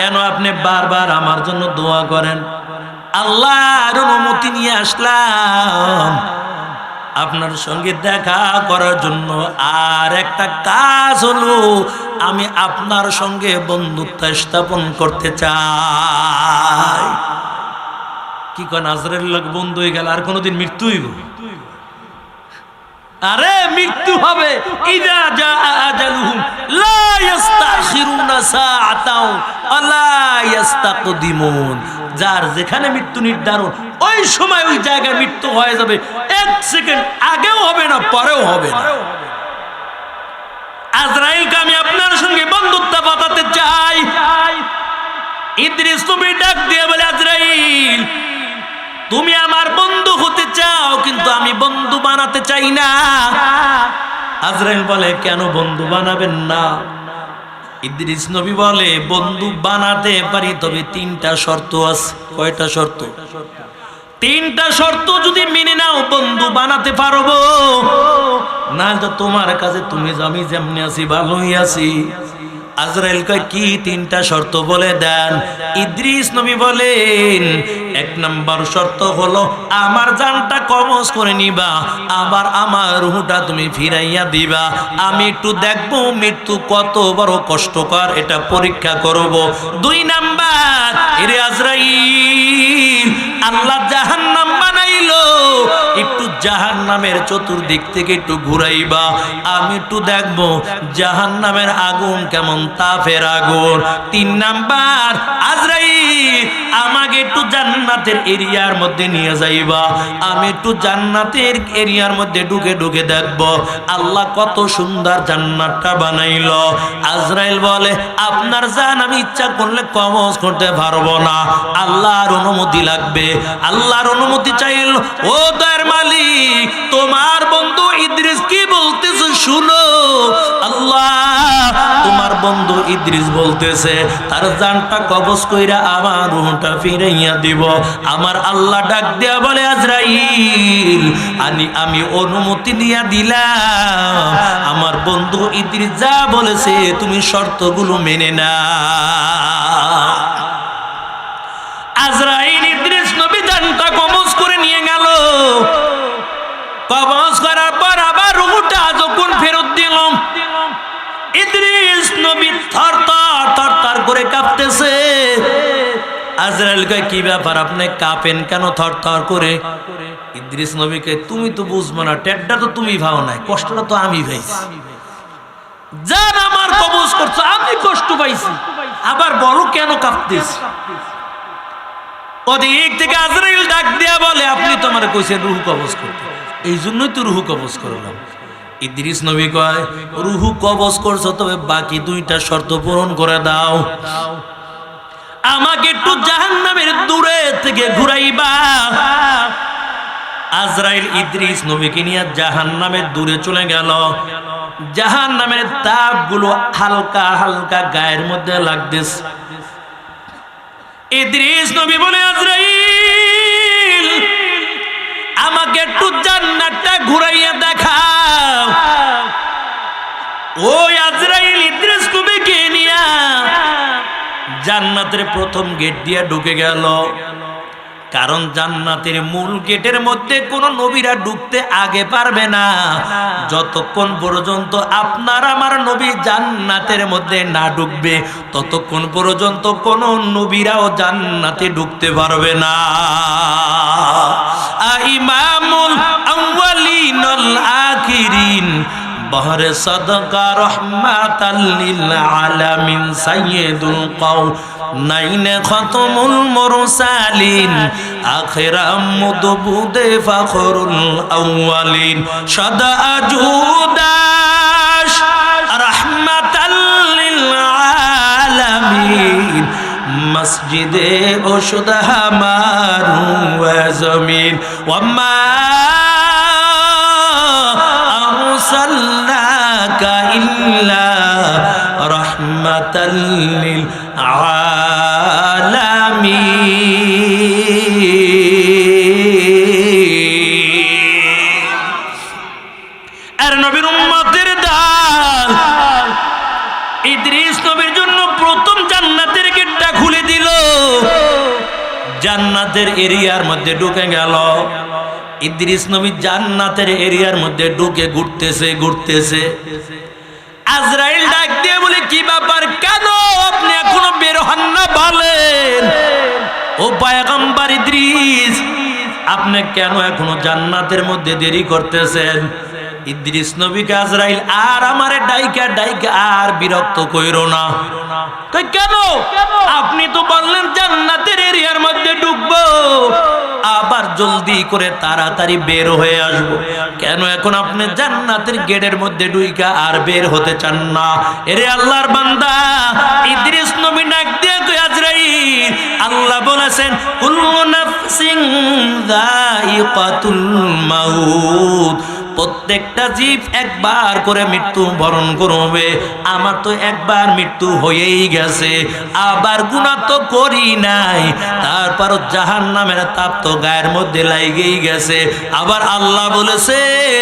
কেন আপনি বারবার আমার জন্য দোয়া করেন? আল্লাহর অনুমতি নিয়ে আসলাম আপনার সঙ্গে দেখা করার জন্য। আর একটা কাজ হলো, আমি আপনার সঙ্গে বন্ধুত্ব স্থাপন করতে চাই। কি কোন আজরাইল বন্ধু হয়ে গেল, আর কোনোদিন মৃত্যু হইব? আরে মৃত্যু হবে। ইদা জা আজালুহুম লা ইস্তাখিরুনা সাআতাও ওয়ালা ইস্তাকদিমুন। যার যেখানে মৃত্যু নির্ধারণ, ওই সময় ওই জায়গায় মৃত্যু হয়ে যাবে। এক সেকেন্ড আগেও হবে না, পরেও হবে না। আজরাইলকে আমি আপনার সঙ্গে বন্ধুত্ব বাঁধাতে চাই। ইদ্রিস নবী ডাক দিয়ে বলে, আজরাইল তুমি আমার বন্ধু হতে চাও, কিন্তু আমি বন্ধু বানাতে চাই না। আজরাইল বলে, কেন বন্ধু বানাবেন না? ইদ্রিস নবী বলে, বন্ধু বানাতে পারি, তবে তিনটা শর্ত আছে। কয়টা শর্ত? তিনটা শর্ত যদি মেনে নাও বন্ধু বানাতে পারবো, না তো তোমার কাছে তুমি আমি যেমনি আছি ভালোই আছি। আজরাইল কয়, কি তিনটা শর্ত বলে দেন। ইদ্রিস নবী বলেন, এক নম্বর শর্ত হলো আমার জানটা কবজ করে নিবা, আবার আমার রূহটা তুমি ফিরাইয়া দিবা। আমি একটু দেখবো মৃত্যু কত বড় কষ্টকর, এটা পরীক্ষা করব। দুই নাম্বার, এরে আজরাইল আল্লাহ জাহান্নাম বানাইলো, একটু জাহান্নামের চতুর্দিক থেকে একটু ঘুরাইবা, আমি একটু দেখবো জাহান্নামের আগুন কেমন, তাপের আগুন। তিন নাম্বার, আজরাইল আমাকে একটু জান্নাতের এরিয়ার মধ্যে নিয়ে যাইবা, আমি একটু জান্নাতের এরিয়ার মধ্যে ঢুকে ঢুকে দেখবো আল্লাহ কত সুন্দর জান্নাতটা বানাইলো। আজরাইল বলে, আপনার জান আমি ইচ্ছা করলে কবজ করতে পারবো না, আল্লাহর অনুমতি লাগবে। আল্লাহর অনুমতি চাইল। ও দয়ার মালিক, তোমার বন্ধু ইদ্রিস কি বলতেছে শুনো। আল্লাহ তোমার বন্ধু ইদ্রিস বলতেছে তার জানটা কবজ কইরা আমার রূহটা ফিরাইয়া দিব। আমার আল্লাহ ডাক দিয়া বলে, আজরাইল আমি অনুমতি দিয়া দিলাম, আমার বন্ধু ইদ্রিস যা বলেছে তুমি শর্তগুলো মেনে না। আজরাইল ইদ্রিস নবী জানটা কবজ করে নিয়ে গেল। কবজ করার পর আবার রূহটা যখন ফেরত দিলাম, ইদ্রিস নবী থরথর করে কাঁপতেছে। আজরাইল কয়, কি ব্যাপার আপনি কাঁপেন কেন থরথর করে? ইদ্রিস নবীকে, তুমি তো বুঝবো না, টেডটা তো তুমি ভাও নাই, কষ্টটা তো আমি পাইছি। যার আমার কবজ করছো আমি কষ্ট পাইছি, আবার বলো কেন কাঁপতেছি? ওদিক থেকে আজরাইল ডাক দিয়া বলে, আপনি তো আমার কইছেন রূহ কবজ করতে, এই জন্যই তো রূহ কবজ করলাম। ইদ্রিস নবী কয়, রূহ কবজ করছো, তবে বাকি দুইটা শর্ত পূরণ করে দাও। আমাকে একটু জাহান্নামের দূরে থেকে ঘুরাইবা। আজরাইল ইদ্রিস নবীকে নিয়ে জাহান্নামের দূরে চলে গেল। জাহান্নামের তাপগুলো হালকা হালকা গায়ের মধ্যে লাগতেছে। ইদ্রিস নবী বলে, আজরাইল আমাকে একটু জান্নাতটা ঘুরাইয়া দেখাও। ওই আজরাইল ইদ্রিস নবীকে নিয়া জান্নাতের প্রথম গেট দিয়ে ঢুকে গেল। কারণ জান্নাতের মূল গেটের মধ্যে কোন নবীরা ঢুকতে আগে পারবে না, যতক্ষণ পর্যন্ত আপনার আমার নবী জান্নাতের মধ্যে না ঢুকবে ততক্ষণ পর্যন্ত কোন নবীরাও জান্নাতে ঢুকতে পারবে না। ইমামুল আউয়ালিন ওয়াল আখিরিন বহরে সদকা রহমাতাল লিল আলামিন সাইয়্যিদুল কাওনাইন খাতামুল মুরসালিন আখিরাম মুদবুদে ফখরুল আউয়ালিন সদা জুদাশ রহমাতাল লিল আলামিন মসজিদে ওশুদ হামারু ওয়া জমিন ওয়া মা আরসালনাকা ইল্লা রাহমাতাল লিল আলামিন। আর নবীর উম্মতের দল ইদ্রিস নবীর জন্য প্রথম জান্নাতের গেটটা জান্নাতের এরিয়ার মধ্যে ঢুকে গেল। ইদ্রিস নবী জান্নাতের এরিয়ার মধ্যে ঢুকে ঘুরতেছে। আজরাইল ডাক দিয়ে বলে, কি ব্যাপার, কেন আপনি এখনো বের হন না বলেন? ও পয়গম্বর ইদ্রিস, আপনি কেন এখনো জান্নাতের মধ্যে দেরি করতেছেন? ইদ্রিস নবীকে আজরাইল, আর আমারে ডাইকা আর বিরক্ত কইরো না। কই কেন? আপনি তো বললেন জান্নাতের এরিয়ার মধ্যে ঢুকবো, আবার জলদি করে তাড়াতাড়ি বের হয়ে আসবো, কেন এখন আপনি জান্নাতের গেটের মধ্যে ঢুইকা আর বের হতে চান না? এরে আল্লাহর বান্দা, ইদ্রিস নবী ডাক দিয়ে কই, আজরাইল, আল্লাহ বলেছেন কুল্লু নাফসিন যায়িকাতুল মাউত, প্রত্যেকটা জীব একবার করে মৃত্যু বরণ করবে। আমার তো একবার মৃত্যু হয়েই গেছে, আবার গুনাহ তো করি নাই, তারপর জাহান্নামের তাপ তো গায়ের মধ্যে লাগেই গেছে। আবার আল্লাহ বলেছেন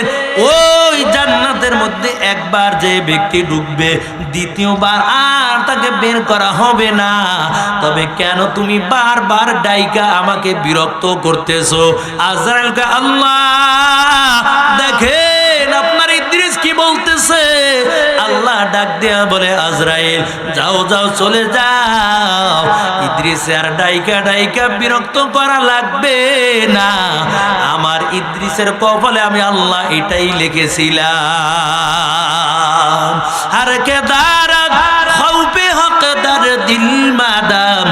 ওই জান্নাতের মধ্যে একবার যে ব্যক্তি ঢুকবে, দ্বিতীয়বার আর তাকে বের করা হবে না। তবে কেন তুমি বারবার ডাইকা আমাকে বিরক্ত করতেছো? আজরাইলকে আল্লাহ দেখেন আপনার ইদ্রিস কি বলতেছে। আল্লাহ ডাক দেয়া বলে, আজরাইল যাও চলে যাও। ইদ্রিস আর ডাইকা বিরক্ত করা লাগবে না, আমার ইদ্রিসের কপালে আমি আল্লাহ এটাই লিখেছিলাম। আর কে দারাত খাউফে হকদার দিল মাদাম,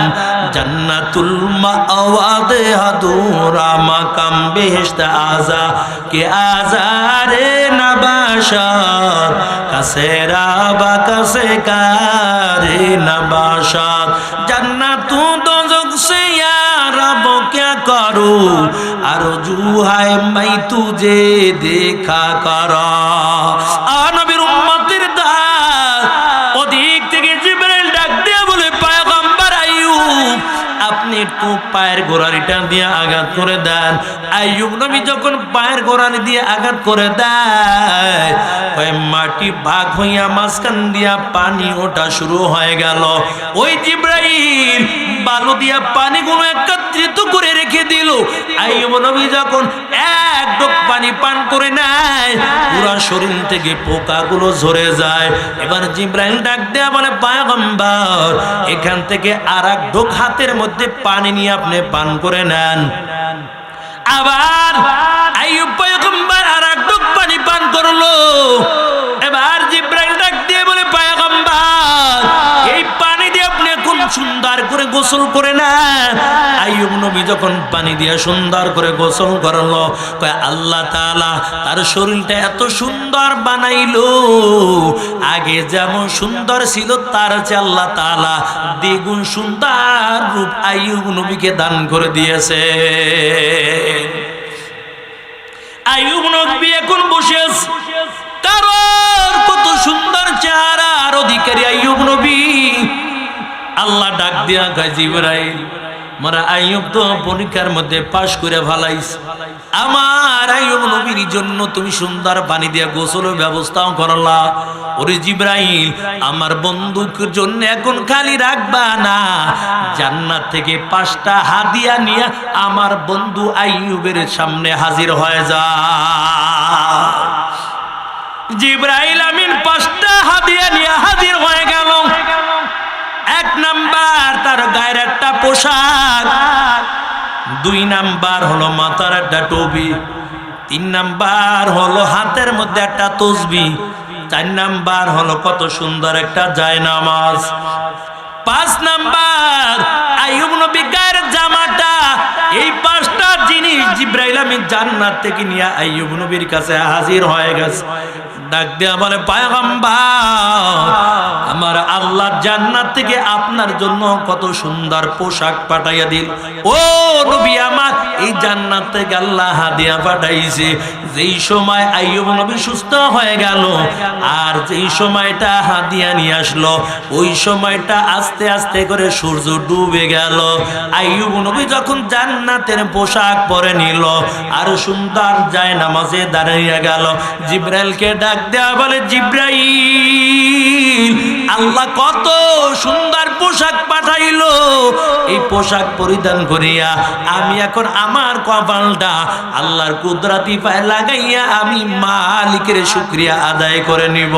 জান্নাতুল মাওয়াদে হাদুরা মাকাম বেহেশত আজা কে আজারে নবাশাত কাসেরা বা কাসে কারে নবাশাত, জান্নাতু দোজখ সে ইয়া রব क्या करूं, আরজু হায় মাই তুজে দেখা করা। নবীর উম্মতের দাস ওদিক থেকে জিবরাইল ডাক দিয়ে বলে, পয়গম্বর আইয়ুব, আপনি একটু পায়ের গোড়ালিটা দিয়ে আঘাত করে দেন। আইয়ুব নবী যখন পায়ের গোড়ালি দিয়ে আঘাত করে দেয়, ওই মাটি ভাগ হইয়া মাঝখান দিয়া পানি ওঠা শুরু হয়ে গেল। ওই জিবরাইল বালু দিয়া পানিগুলো একত্রিত করে রেখে দিল। আইয়ুব নবী যখন এক ঢোক পানি পান করে নেয়, পুরা শরীর থেকে পোকাগুলো ঝরে যায়। এবার জিবরাইল ডাক দেয়া বলে, পয়গম্বর, এখান থেকে আর এক ঢোক হাতের মধ্যে পানি নিয়ে আপনি পান করে নেন। আবার আইয়ুব পয়গম্বর আর এক ঢোক পানি পান করলো। এবার জিবরাইল ডাক দিয়ে বলে, পয়গম্বর, এই পানি দিয়ে আপনি এখন সুন্দর করে গোসল করে নেন। আইয়ুব নবী যখন পানি দিয়ে সুন্দর করে গোসল করলো, কয় আল্লাহ তাআলা তার শরীরটা এত সুন্দর বানাইলো, আগে যেমন সুন্দর ছিল তার চেয়ে আল্লাহ তাআলা দ্বিগুণ সুন্দর রূপ আইয়ুব নবীকে দান করে দিয়েছে। আইয়ুব নবী এখন বসে আছে, কারণ কত সুন্দর চেহারার অধিকারী আইয়ুব নবী। আল্লাহ ডাক দিয়া কয়, জিবরাইল, মারা আইয়ুব তো পরীক্ষার মধ্যে পাশ করে ভালাইছে, আমার আইয়ুব নবীর জন্য তুমি সুন্দর পানি দিয়ে গোসলের ব্যবস্থাও করলা। ওরে জিবরাইল, আমার বন্ধুর জন্য এখন খালি রাখবা না, জান্নাত থেকে 5টা হাদিয়া নিয়ে আমার বন্ধু আইয়ুবের সামনে হাজির হয়ে যা। জিবরাইল আমিন 5টা হাদিয়া নিয়ে হাজির হয়ে গেল। 1 নাম্বার তার গায়ের একটা পোশাক, 2 নাম্বার হলো মাথার একটা টুপি, 3 নাম্বার হলো হাতের মধ্যে একটা তসবিহ, 4 নাম্বার হলো কত সুন্দর একটা জায়নামাজ, 5 নাম্বার আইয়ুব নবী গায়ের জামাটা। এই 5টা জিনিস জিবরাইল আমিন জান্নাত থেকে নিয়ে আইয়ুব নবীর কাছে হাজির হয়ে গেছে। ডাক দেয়া বলে, পয়গম্বর, আমার আল্লাহ জান্নাত থেকে আপনার জন্য কত সুন্দর পোশাক পাঠাইয়া দিল। ও নবী আমার, এই জান্নাত থেকে আল্লাহ হাদিয়া পাঠাইছে। যেই সময় আইয়ুব নবী সুস্থ হয়ে গেল আর যেই সময়টা হাদিয়া নিয়ে আসলো, ওই সময়টা আস্তে আস্তে করে সূর্য ডুবে গেল। আইয়ুব নবী যখন জান্নাতের পোশাক পরে নিল আর সুন্দর যায় নামাজে দাঁড়িয়ে গেল। জিব্রাইলকে ডাক দেয়া বলে, জিব্রাইল, আল্লাহ কত সুন্দর পোশাক পাঠাইলো, এই পোশাক পরিধান করিয়া আমি এখন আমার কপালটা আল্লাহর কুদরতি পায়ে লাগাইয়া আমি মালিকের শুকরিয়া আদায় করে নিব।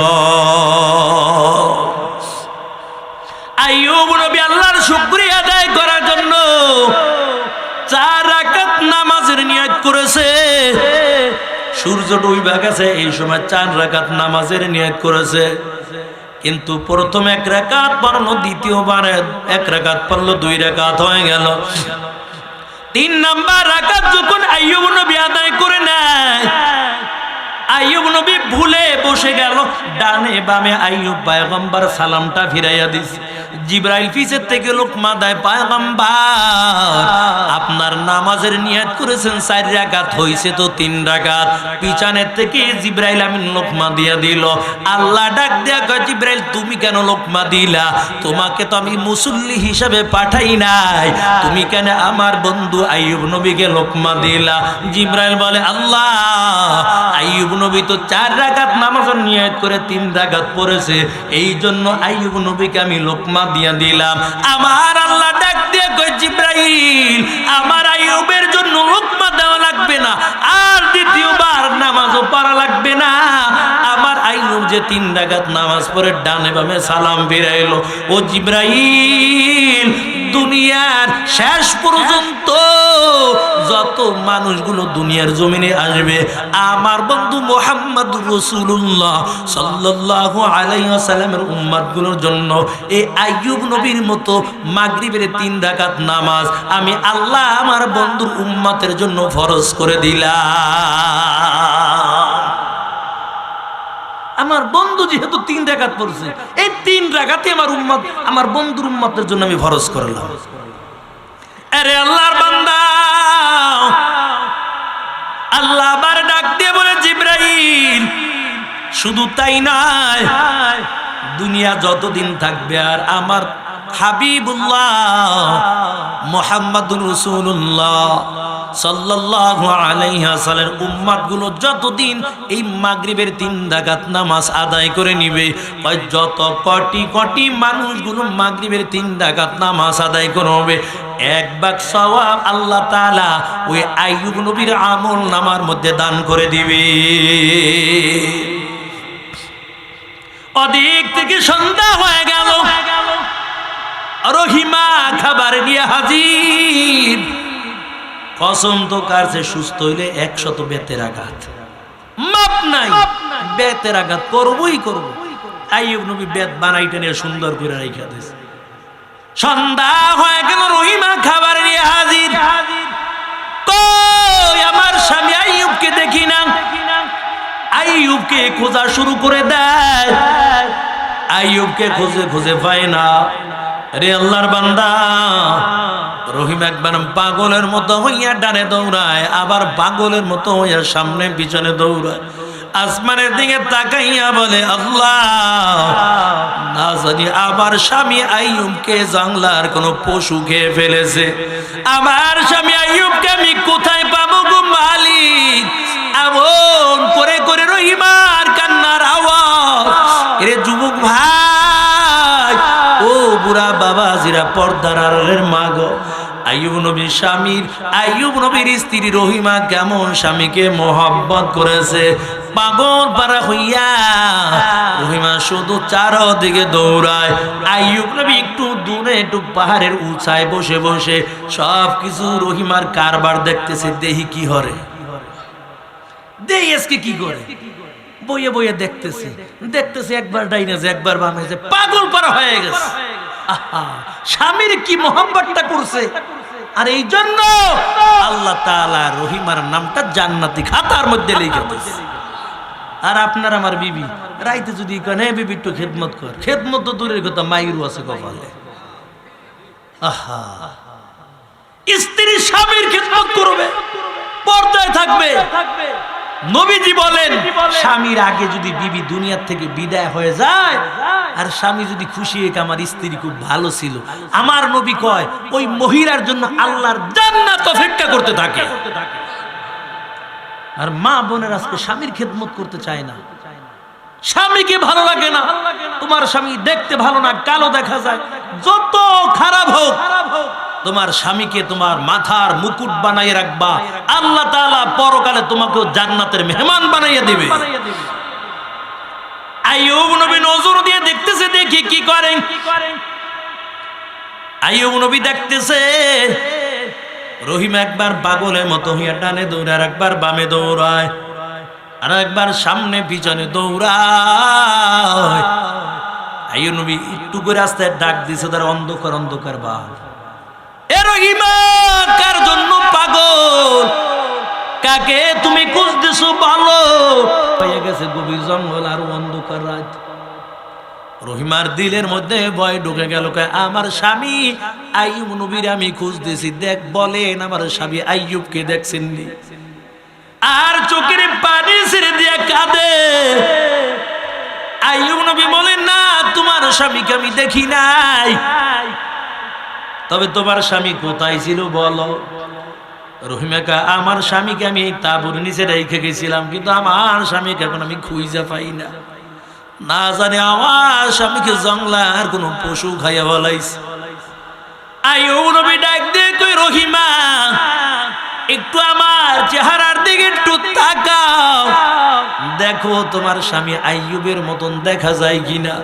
আইয়ুব নবী আল্লাহর শুকরিয়া আদায় করার জন্য 4 রাকাত নামাজের নিয়ত করেছে। সূর্য ডুইবা গেছে, এই সময় 4 রাকাত নামাজের নিয়ত করেছে। কিন্তু প্রথম 1 রাকাত পড়লো, দ্বিতীয়বারে 1 রাকাত পড়লো, 2 রাকাত হয়ে গেল। 3 নাম্বার রাকাত যখন আইয়ুব নবী আদায় করে নেয়, আইয়ুব নবী ভুলে বসে গেল। ডানে বামে আইয়ুব পয়গম্বর সালামটা ফিরাইয়া দিছে। জিব্রাইল পিছের থেকে লোকমা দেয়, পয়গম্বর আপনার নামাজের নিয়ত করেছেন 4 রাকাত, হইছে তো 3 রাকাত। পিছনের থেকে জিব্রাইল আমিন লোকমা দিয়া দিল। আল্লাহ ডাক দেয়া কয়, জিব্রাইল তুমি কেন লোকমা দিলা? তোমাকে তো আমি মুসল্লি হিসাবে পাঠাই নাই, তুমি কেন আমার বন্ধু আইয়ুব নবীকে লোকমা দিলা? জিব্রাইল বলে, আল্লাহ আইয়ুব নবী তো 4 রাকাত নামাজের নিয়ত করে 3 রাকাত পড়েছে, এই জন্য আইয়ুব নবীকে আমি লোকমা দিয়া দিলাম। আমার আল্লাহ ডাক দিয়ে কই, জিব্রাইল আমার আইয়ুবের জন্য লোকমা দেওয়া লাগবে না, আর দ্বিতীয়বার নামাজও পড়া লাগবে না। আমার আইয়ুব যে 3 রাকাত নামাজ পড়ে ডানে বামে সালাম ফিরাইলো। ও জিব্রাইল, দুনিয়ার শেষ পর্যন্ত যত মানুষগুলো দুনিয়ার জমিনে আসবে, আমার বন্ধু মুহাম্মদুর রাসূলুল্লাহ সাল্লাল্লাহু আলাইহি ওয়াসাল্লামের উম্মতগুলোর জন্য এই আইয়ুব নবীর মতো মাগরিবের 3 রাকাত নামাজ আমি আল্লাহ আমার বন্ধুর উম্মতের জন্য ফরজ করে দিলাম। আমার বন্ধু যেহেতু 3 রাকাত পড়ছে, এই 3 রাকাতে আমার উম্মত, আমার বন্ধুর উম্মতের জন্য আমি ফরজ করলাম। আরে আল্লাহর বান্দা, আল্লাহ আবার ডাক দিয়ে বলে, জিব্রাইল শুধু তাই নয়, দুনিয়া যতদিন থাকবে আর আমার হাবিবুল্লাহ মুহাম্মাদুর রাসূলুল্লাহ সাল্লাল্লাহু আলাইহি ওয়াসাল্লামের উম্মতগুলো যতদিন এই মাগরিবের 3 রাকাত নামাজ আদায় করে নিবে, ওই যত কোটি কোটি মানুষগুলো মাগরিবের 3 রাকাত নামাজ আদায় করবে, 1 ভাগ সওয়াব আল্লাহ তাআলা ওই আইয়ুব নবীর আমল নামার মধ্যে দান করে দিবে। ওদিক থেকে সন্ধ্যা হয়ে গেল, রহিমা খাবার নিয়ে হাজির। কসম তো কাছে সুস্থ হইলে 100 বেতের আঘাত, মাপ নাই, বেতের আঘাত করবই করব। আইয়ুব নবী বেত বানাইতে নিয়ে সুন্দর করে রাইখা দিয়েছে। সন্ধ্যা হয়ে গেল, রহিমা খাবার নিয়ে হাজির। কই আমার স্বামী আইয়ুবকে দেখি না। আইয়ুবকে খোঁজা শুরু করে দেয়, আইয়ুবকে খুঁজে খুঁজে পায় না। রে আল্লাহর বান্দা, রহিম একবার পাগলের মতো হইয়া ডানে দৌড়ায়, আবার পাগলের মতো হইয়া সামনে পিছনে দৌড়ায়। আসমানের দিকে তাকাইয়া বলে, আল্লাহ না জানি আমার স্বামী আইয়ুবকে জঙ্গলার কোনো পশু খেয়ে ফেলেছে। আমার স্বামী আইয়ুবকে আমি কোথায় পাবো গো মালিক? এমন করে করে রহিমার কান্নার আওয়াজ। রে যুবক ভাই, ও বুড়া বাবা জিরা পর্দার আড়ালের মা গো, আইয়ুব নবীর স্বামীর, আইয়ুব নবীর স্ত্রী রহিমা কেমন স্বামীকে মোহাব্বত করেছে। পাগল পারা হইয়া রহিমা শুধু চারদিকে দৌড়ায়। আইয়ুব নবী একটু দূরে, একটু পাহাড়ের উঁচায় বসে বসে সব কিছু রহিমার কারবার দেখতেছে। দেহি কি হরে, দেহি আজকে কি করে, বইয়ে বইয়ে দেখতেছে দেখতেছে, একবার ডাইনেছে একবার বামেছে, পাগল পারা হয়ে গেছে। আহা, স্বামীর কি মোহাব্বতটা করছে। আর এই জন্য আল্লাহ তাআলা রহিমার নামটা জান্নাতি খাতার মধ্যে লিখে দিয়েছে। আর আপনার আমার বিবি রাইতে যদি কেন বিবি একটু খেদমত কর, খেদমত তো দূরের কথা, মাইরু আছে কপালে। আহা, স্ত্রী স্বামীর খেদমত করবে, পর্দায় থাকবে, নবীজি বলেন স্বামীর আগে যদি বিবি দুনিয়ার থেকে বিদায় হয়ে যায় আর স্বামী যদি খুশি হয়ে আমার স্ত্রী খুব ভালো ছিল, আমার নবী কয় ওই মহিলার জন্য আল্লাহর জান্নাত অপেক্ষা করতে থাকে। আর মা বোনের আজকে স্বামীর খেদমত করতে চায় না, স্বামীকে ভালো লাগে না। তোমার স্বামী দেখতে ভালো না, কালো দেখা যায়, যত খারাপ হোক তোমার স্বামীকে তোমার মাথার মুকুট বানাইয়ে রাখবা, আল্লাহ তাআলা পরকালে তোমাকে জান্নাতের মেহমান বানাইয়া দিবে। আইয়ুব নবী নজর দিয়ে দেখতেছে, দেখি কি করেন। আইয়ুব নবী দেখতেছে রহিম একবার পাগলের মতো হইয়া ডানে দৌড়ায়, একবার বামে দৌড়ায়, আর একবার সামনে পিছনে দৌড়ায়। আইয়ুব নবী একটু করে রাস্তায় ডাক দিছে, তার অন্ধকার অন্ধকার বাদ। এ রহিমা, কার জন্য পাগল? কাকে তুমি খুঁজতেছো? ভালো হয়ে গেছে গভীর জঙ্গল আর অন্ধকার রাত। রহিমার দিলের মধ্যে ভয় ঢুকে গেল। আমার স্বামী আইয়ুব নবীর আমি খুঁজতেছি, দেখ বলেন আমার স্বামী আইয়ুবকে দেখছেন নি? আর চোখের পানি ছেড়ে দিয়ে কাঁদে। আইয়ুব নবী বলেন না, তোমার স্বামীকে আমি দেখি নাই, তবে তোমার স্বামী কোথায় ছিল বলো? রহিমাকা, আমার স্বামীকে আমি এই তাঁবুর নিচে রেখে গেছিলাম, কিন্তু আমার স্বামীকে এখন আমি খুঁজে পাই না। না জানি আমার স্বামীকে জঙ্গলার কোন পশু খাইয়া বলাইছে। আইয়ুব নবী ডাক দিয়ে কই, রহিমা একটু আমার চেহারার দিকে একটু তাকাও, দেখো তোমার স্বামী আইয়ুবের মতন দেখা যায় কিনা।